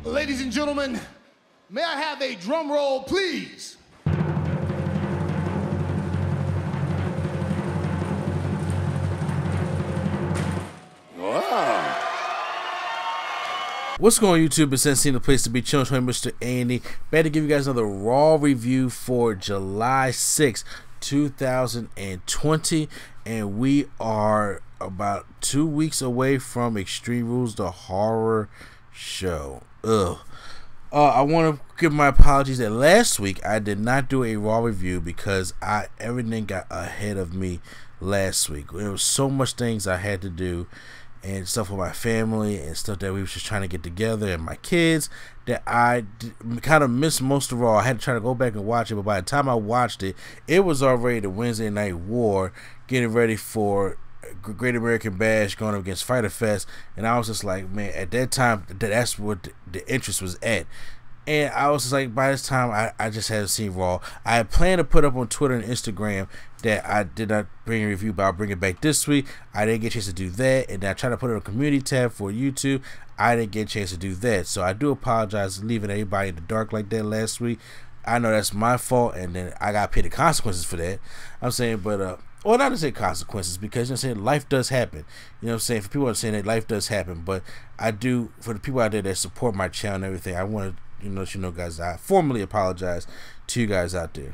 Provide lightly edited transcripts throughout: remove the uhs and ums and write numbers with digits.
Ladies and gentlemen, may I have a drum roll, please? Wow. What's going on, YouTube? It's Sensei, the place to be. Chilling with Mr. A&E. Better to give you guys another Raw review for July 6th, 2020. And we are about 2 weeks away from Extreme Rules, the horror show. I want to give my apologies that last week I did not do a Raw review because everything got ahead of me last week. There was so much things I had to do and stuff with my family and stuff that we were just trying to get together and my kids that I kind of missed most of Raw. I had to try to go back and watch it, but by the time I watched it, it was already the Wednesday Night War, getting ready for Great American Bash going up against Fyter Fest, and I was just like, man, at that time, that's what the interest was at. And I was just like, by this time, I just hadn't seen Raw. I had planned to put up on Twitter and Instagram that I did not bring a review, but I'll bring it back this week. I didn't get a chance to do that, and then I tried to put it on a community tab for YouTube. I didn't get a chance to do that, so I do apologize for leaving everybody in the dark like that last week. I know that's my fault, and then I got to pay the consequences for that. I'm saying, but well, not to say consequences, because, you know what I'm saying, life does happen. You know what I'm saying? For people that are saying that life does happen, but I do, for the people out there that support my channel and everything, I want to let you know, guys, I formally apologize to you guys out there.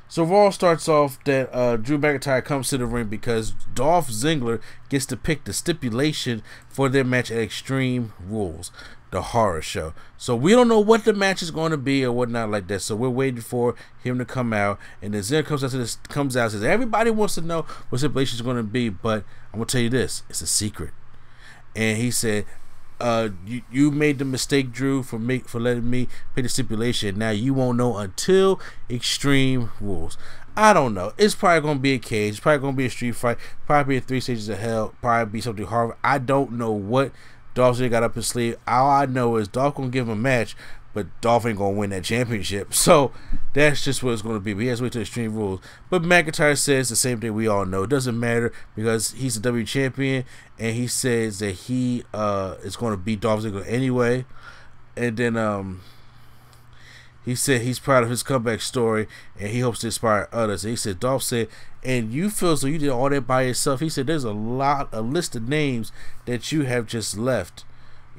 So Raw starts off that Drew McIntyre comes to the ring because Dolph Ziggler gets to pick the stipulation for their match at Extreme Rules, the horror show. So we don't know what the match is going to be or whatnot like that. So we're waiting for him to come out, and then Ziggler comes out and says everybody wants to know what stipulation is going to be, but I'm gonna tell you this: it's a secret. And he said, you made the mistake, Drew, for letting me pick the stipulation. Now you won't know until Extreme Rules. I don't know. It's probably gonna be a cage. It's probably gonna be a street fight. Probably be 3 stages of hell. Probably be something horrible. I don't know what Dolph Ziggler got up his sleeve. All I know is Dolph gonna give him a match, but Dolph ain't gonna win that championship. So that's just what it's gonna be. But he has to wait till Extreme Rules. But McIntyre says the same thing we all know. It doesn't matter because he's the W champion, and he says that he is gonna beat Dolph Ziggler anyway. And then he said he's proud of his comeback story and he hopes to inspire others. And he said, Dolph said, and you feel as though you did all that by yourself. He said there's a list of names that you have just left,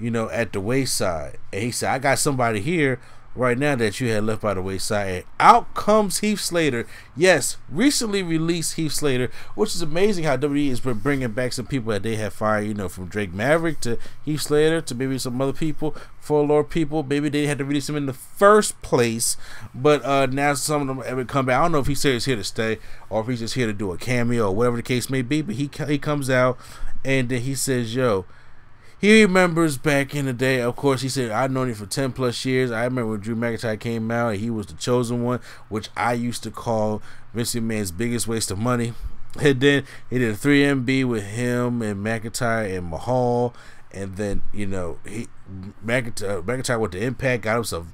at the wayside. And he said, I got somebody here right now that you had left by the wayside. And out comes Heath Slater. Yes, recently released Heath Slater, which is amazing how WWE has been bringing back some people that they have fired, from Drake Maverick to Heath Slater to maybe some other people, forlorn people. Maybe they had to release him in the first place, but now some of them have come back. I don't know if Heath Slater's here to stay or if he's just here to do a cameo or whatever the case may be, but he comes out and then he says, yo, he remembers back in the day. Of course, he said, I've known him for 10 plus years. I remember when Drew McIntyre came out and he was the chosen one, which I used to call Vince McMahon's biggest waste of money. And then he did a 3MB with him and McIntyre and Mahal. And then, McIntyre went to Impact, got himself,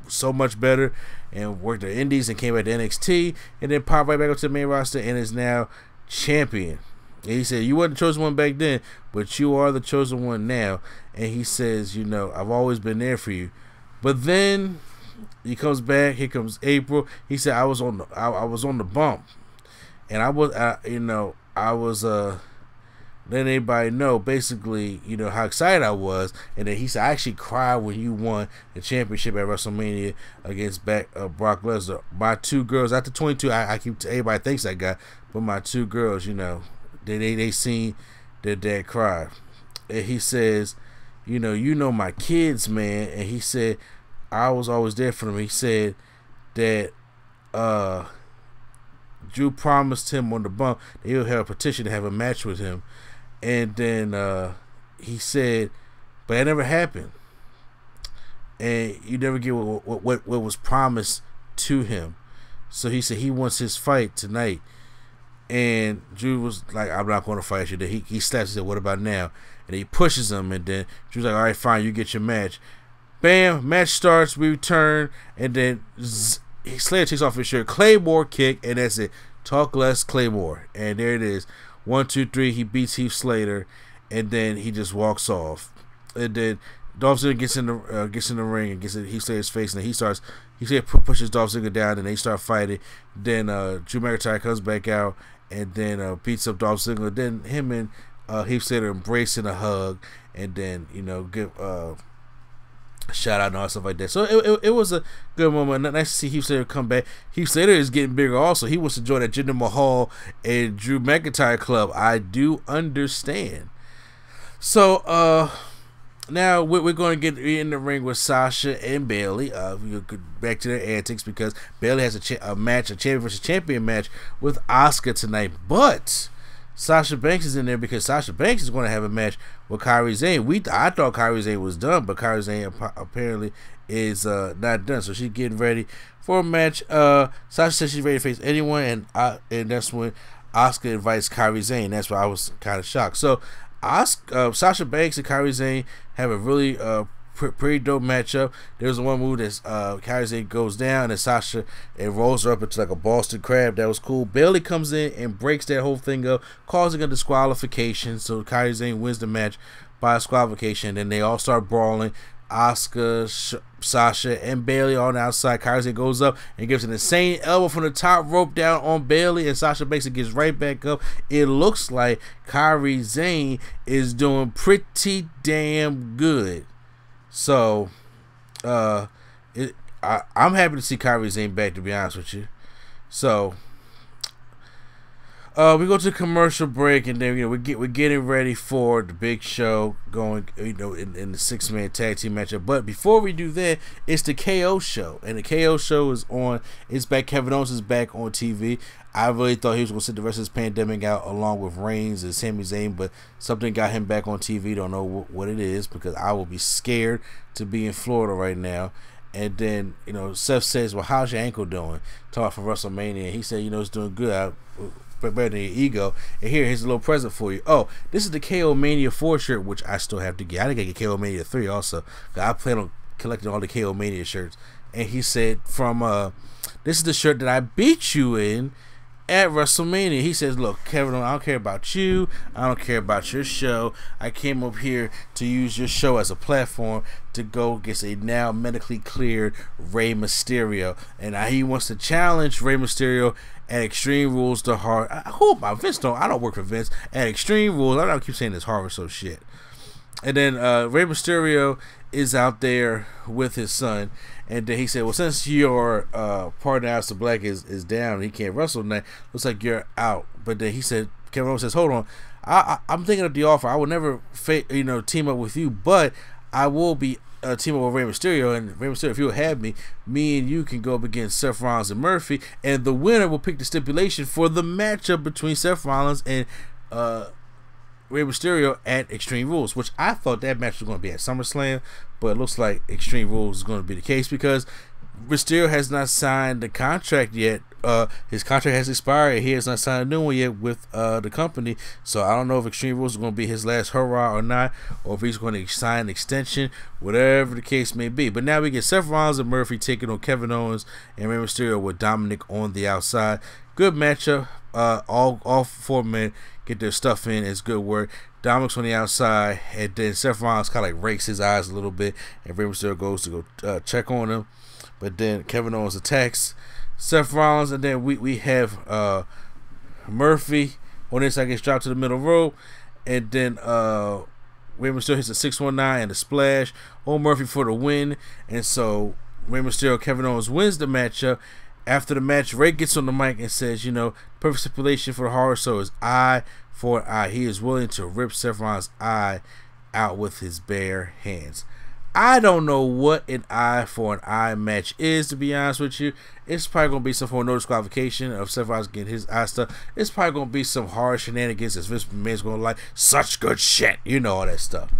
so much better and worked the Indies and came back to NXT and then popped right back up to the main roster and is now champion. And he said, you weren't the chosen one back then, but you are the chosen one now. And he says, I've always been there for you. But then he comes back. Here comes April. He said, I was on the bump, and I was letting everybody know basically, how excited I was. And then he said, I actually cried when you won the championship at WrestleMania against Brock Lesnar. My two girls, after 22, I keep everybody thinks I got, but my two girls, they seen their dad cry. And he says, my kids, man. And he said, I was always there for them. He said that Drew promised him on the bump that he'll have a petition to have a match with him. And then he said, but that never happened. And you never get what was promised to him. So he said he wants his fight tonight. And Drew was like, I'm not going to fight you. Then he slaps and said, what about now? And he pushes him, and then Drew's like, all right, fine, you get your match. Bam, match starts, we return, and then Slater takes off his shirt, Claymore kick, and that's it. Talk less, Claymore. And there it is. 1, 2, 3, he beats Heath Slater, and then he just walks off. And then Dolph Ziggler gets in the ring and he says his face, and then he pushes Dolph Ziggler down, and they start fighting. Then Drew McIntyre comes back out and then beats up Dolph Ziggler. Then him and Heath Slater embrace in a hug, and then give shout out and all stuff like that. So it was a good moment. Nice to see Heath Slater come back. Heath Slater is getting bigger also. He wants to join that Jinder Mahal and Drew McIntyre club. I do understand. So now we're going to get in the ring with Sasha and Bayley. We go back to their antics because Bayley has a champion versus champion match with Asuka tonight. But Sasha Banks is in there because Sasha Banks is going to have a match with Kairi Sane. I thought Kairi Sane was done, but Kairi Sane apparently is not done. So she's getting ready for a match. Sasha says she's ready to face anyone, and that's when Asuka invites Kairi Sane. That's why I was kind of shocked. So Sasha Banks and Kairi Sane have a really pretty dope matchup. There's one move that Kairi Sane goes down and Sasha rolls her up into like a Boston Crab. That was cool. Bayley comes in and breaks that whole thing up, causing a disqualification. So Kairi Sane wins the match by disqualification. Then they all start brawling. Asuka, Sasha, and Bayley on the outside. Kairi Sane goes up and gives an insane elbow from the top rope down on Bayley, and Sasha basically gets right back up. It looks like Kairi Sane is doing pretty damn good. So, I'm happy to see Kairi Sane back, to be honest with you. So, we go to commercial break, and then we're getting ready for the big show going in the 6-man tag team matchup. But before we do that, it's the KO show, and the KO show is on. It's back. Kevin Owens is back on TV. I really thought he was going to sit the rest of this pandemic out along with Reigns and Sami Zayn, but something got him back on TV. Don't know what it is, because I will be scared to be in Florida right now. And then, Seth says, well, how's your ankle doing? Talking for WrestleMania. He said, it's doing good. Better than your ego. And here's a little present for you. Oh, this is the KO Mania 4 shirt, which I still have to get. I didn't get KO Mania 3 also. I plan on collecting all the KO Mania shirts. And he said, this is the shirt that I beat you in at WrestleMania. He says, look, Kevin, I don't care about you. I don't care about your show. I came up here to use your show as a platform to go against a now medically cleared Rey Mysterio. And he wants to challenge Rey Mysterio at Extreme Rules the Hard. Who about Vince? I don't work for Vince. At Extreme Rules, I don't keep saying this Harvard so shit. And then Rey Mysterio is out there with his son, and then he said, well, since your partner Aleister Black is down, he can't wrestle tonight, looks like you're out. But then he said, Kevin Owens says, hold on, I'm thinking of the offer. I will never team up with you, but I will be team up with Rey Mysterio, and Rey Mysterio, if you'll have me and you can go up against Seth Rollins and Murphy, and the winner will pick the stipulation for the matchup between Seth Rollins and Rey Mysterio at Extreme Rules, which I thought that match was going to be at SummerSlam, but it looks like Extreme Rules is going to be the case because Mysterio has not signed the contract yet. His contract has expired. He has not signed a new one yet with the company, so I don't know if Extreme Rules is going to be his last hurrah or not, or if he's going to sign an extension, whatever the case may be. But now we get Seth Rollins and Murphy taking on Kevin Owens and Rey Mysterio with Dominic on the outside. Good matchup. All 4 men get their stuff in. It's good work. Dominic's on the outside, and then Seth Rollins kind of like rakes his eyes a little bit, and Rey Mysterio goes to go check on him. But then Kevin Owens attacks Seth Rollins, and then we have Murphy on this side, gets dropped to the middle row, and then Rey Mysterio hits a 619 and a splash on Murphy for the win. And so Rey Mysterio, Kevin Owens wins the matchup. After the match, Rey gets on the mic and says, perfect stipulation for the horror show is eye for an eye. He is willing to rip Seth Rollins' eye out with his bare hands. I don't know what an eye for an eye match is, to be honest with you. It's probably going to be some form of no disqualification of Seth Rollins getting his eye stuff. It's probably going to be some hard shenanigans as Vince McMahon's going to like. Such good shit. All that stuff.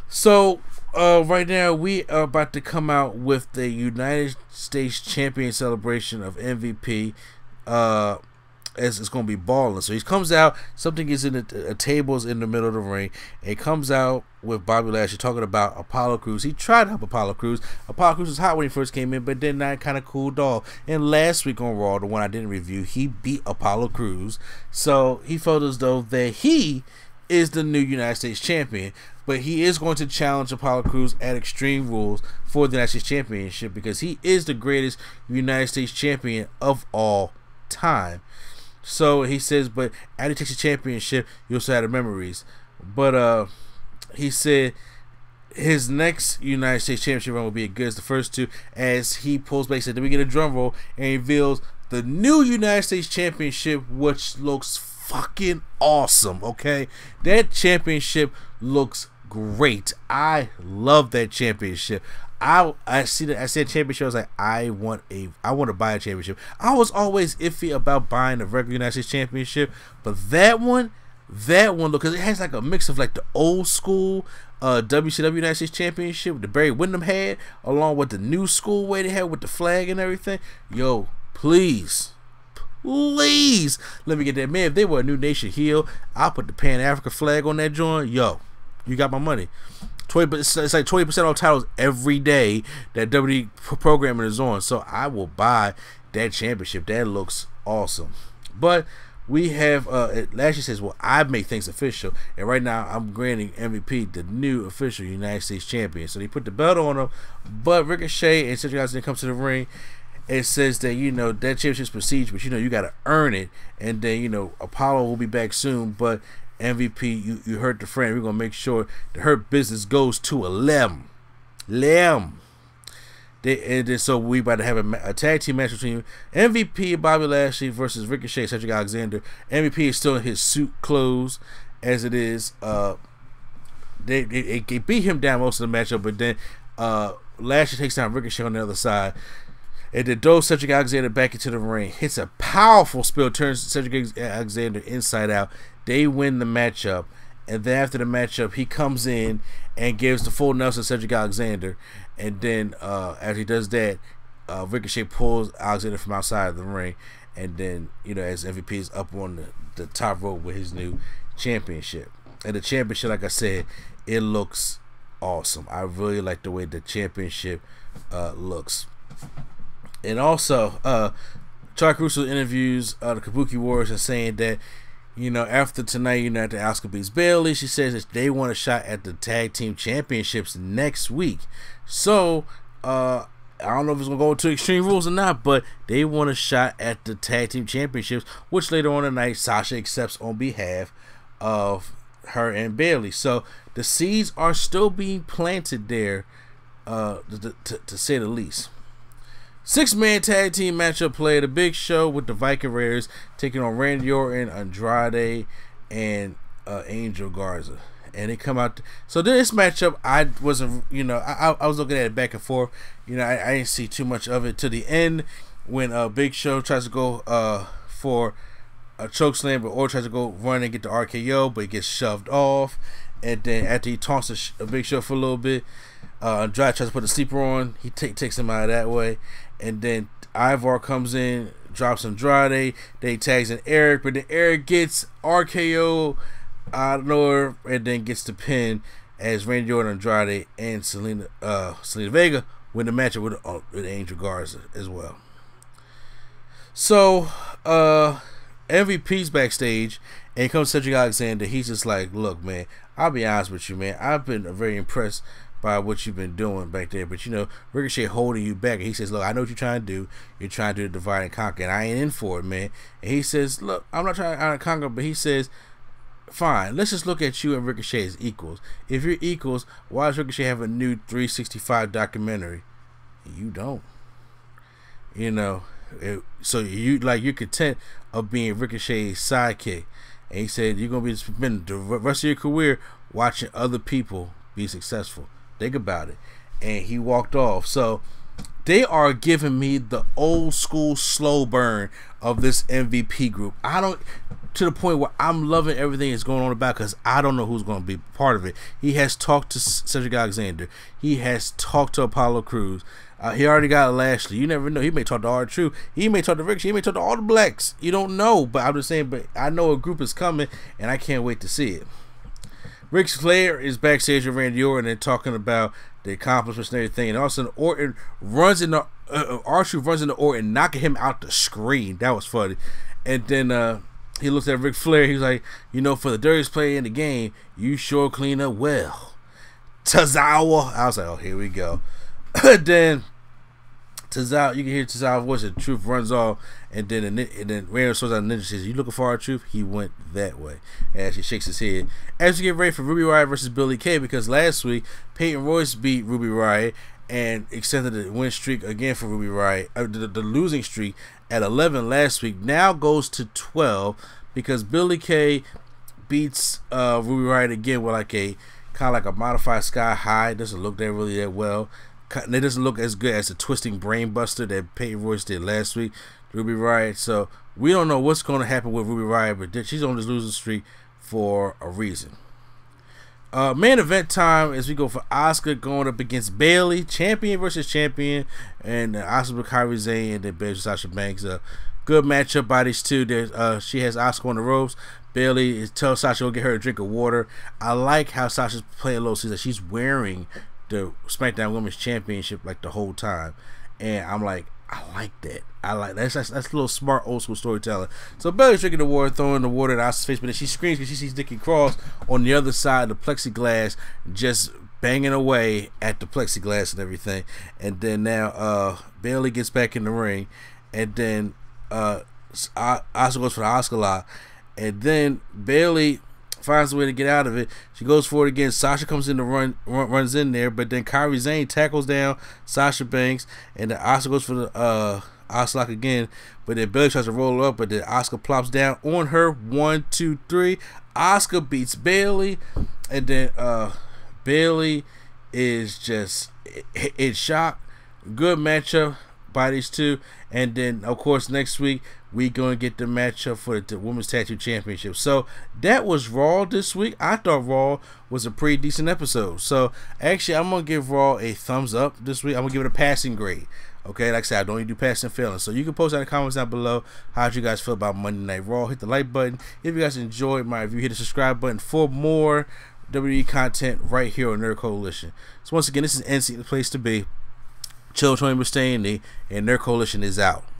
So, right now, we are about to come out with the United States Champion celebration of MVP. As it's going to be balling. So he comes out, something is in the tables in the middle of the ring. And he comes out with Bobby Lashley talking about Apollo Crews. He tried to help Apollo Crews. Apollo Crews was hot when he first came in, but then that kind of cooled off. And last week on Raw, the one I didn't review, he beat Apollo Crews. So he felt as though that he is the new United States champion. But he is going to challenge Apollo Crews at Extreme Rules for the United States Championship because he is the greatest United States champion of all time. So he says, but after he takes the championship, you also have the memories. But he said his next United States Championship run will be as good as the first two, as he pulls back. Said, then we get a drum roll and reveals the new United States Championship, which looks fucking awesome. Okay, that championship looks great. I love that championship. I said championship. I was like, I want to buy a championship. I was always iffy about buying a regular United States Championship, but that one, look, because it has like a mix of like the old school WCW United States Championship that Barry Windham had, along with the new school way they had with the flag and everything. Yo, please let me get that. Man, if they were a New Nation heel, I'll put the Pan Africa flag on that joint. Yo, you got my money. It's like 20% off titles every day that WWE programming is on. So I will buy that championship. That looks awesome. But we have Lashley says, well, I make things official, and right now I'm granting MVP the new official United States champion. So they put the belt on him, but Ricochet and Cedric Alexander comes to the ring. It says that, you know, that championship's prestige, but you know you got to earn it. And then, you know, Apollo will be back soon, but MVP, you hurt the friend. We're gonna make sure the hurt business goes to a limb. So we about to have a tag team match between MVP Bobby Lashley versus Ricochet Cedric Alexander. MVP is still in his suit clothes as it is. They beat him down most of the matchup, but then Lashley takes down Ricochet on the other side. And then throws Cedric Alexander back into the ring. Hits a powerful spill, turns Cedric Alexander inside out. They win the matchup. And then after the matchup, he comes in and gives the full Nelson to Cedric Alexander. And then after he does that, Ricochet pulls Alexander from outside of the ring. And then, you know, as MVP is up on the top rope with his new championship. And the championship, like I said, it looks awesome. I really like the way the championship looks. And also, Chuck Russo interviews the Kabuki Warriors and saying that, you know, after tonight, you know, after Asuka beats Bayley, she says that they want a shot at the tag team championships next week. So, I don't know if it's going to go to Extreme Rules or not, but they want a shot at the tag team championships, which later on tonight, Sasha accepts on behalf of her and Bayley. So, the seeds are still being planted there, to say the least. 6-man tag team matchup played a Big Show with the Viking Raiders taking on Randy Orton, Andrade, and Angel Garza. And they come out. So this matchup, I wasn't, you know, I was looking at it back and forth. You know, I didn't see too much of it to the end when Big Show tries to go for a chokeslam, but Orton tries to go run and get the RKO, but he gets shoved off. And then after he taunts a Big Show for a little bit, Andrade tries to put a sleeper on. He takes him out of that way. And then Ivar comes in, drops Andrade. They tags in Eric, but then Eric gets RKO out of nowhere and then gets the pin as Randy Orton, Andrade, and Selena Vega win the matchup with Angel Garza as well. So MVP's backstage and he comes to Cedric Alexander. He's just like, look, man, I'll be honest with you, man. I've been very impressed by what you've been doing back there, but you know, Ricochet holding you back. And he says, look, I know what you're trying to do. You're trying to do the divide and conquer, and I ain't in for it, man. And he says, look, I'm not trying to conquer, but he says, fine, let's just look at you and Ricochet as equals. If you're equals, why does Ricochet have a new 365 documentary? You don't. You know, so you're content of being Ricochet's sidekick. And he said, you're gonna be spending the rest of your career watching other people be successful. Think about it. And he walked off. So they are giving me the old school slow burn of this MVP group. To the point where I'm loving everything that's going on about, because I don't know who's going to be part of it. He has talked to Cedric Alexander. He has talked to Apollo Crews. He already got Lashley. You never know. He may talk to R-Truth. He may talk to Ricochet. He may talk to all the blacks. You don't know. But I'm just saying, but I know a group is coming, and I can't wait to see it. Ric Flair is backstage with Randy Orton and talking about the accomplishments and everything. And all of a sudden, Orton runs into R-Truth runs into Orton, knocking him out the screen. That was funny. And then he looks at Ric Flair. He's like, you know, for the dirtiest player in the game, you sure clean up well. Tozawa. I was like, oh, here we go. Then Tozawa, you can hear Tozawa's voice, and Truth runs off, and then Randall shows out Ninja says, you looking for our Truth? He went that way. As he shakes his head. As we get ready for Ruby Riott versus Billie Kay, because last week, Peyton Royce beat Ruby Riott and extended the win streak again for Ruby Riott. The losing streak at 11 last week now goes to 12 because Billie Kay beats Ruby Riott again with like a kind of like a modified Sky High. It doesn't look that well. It doesn't look as good as the twisting brain buster that Peyton Royce did last week, Ruby Riott. So we don't know what's going to happen with Ruby Riott, but she's on this losing streak for a reason. Main event time as we go for Asuka going up against Bayley, champion versus champion, and Asuka with Kairi Sane and then Bayley Sasha Banks. Good matchup by these two. She has Asuka on the ropes. Bayley tells Sasha to get her a drink of water. I like how Sasha's playing a little season. She's wearing the SmackDown Women's Championship like the whole time, and I'm like, I like that. I like that. That's a little smart old school storytelling. So Bayley's drinking the water, throwing the water in Asuka's face, but then she screams because she sees Nikki Cross on the other side of the plexiglass, just banging away at the plexiglass and everything. And then now Bayley gets back in the ring, and then Asuka goes for the Asuka lock, and then Bayley finds a way to get out of it. She goes for it again. Sasha comes in to runs in there, but then Kairi Sane tackles down Sasha Banks, and then Asuka goes for the Asuka lock again, but then Bayley tries to roll her up, but then Asuka plops down on her. 1, 2, 3. Asuka beats Bayley, and then Bayley is just in shock. Good matchup by these two, and then of course next week we gonna get the matchup for the Women's Tag Team Championship. So that was Raw this week. I thought Raw was a pretty decent episode. So actually, I'm gonna give Raw a thumbs up this week. I'm gonna give it a passing grade. Okay, like I said, I don't even do passing feelings. So you can post in the comments down below how you guys feel about Monday Night Raw. Hit the like button if you guys enjoyed my review. Hit the subscribe button for more WWE content right here on Nerd Coalition. So once again, this is NC, the place to be. Chill, Tony Mustaine, and Nerd Coalition is out.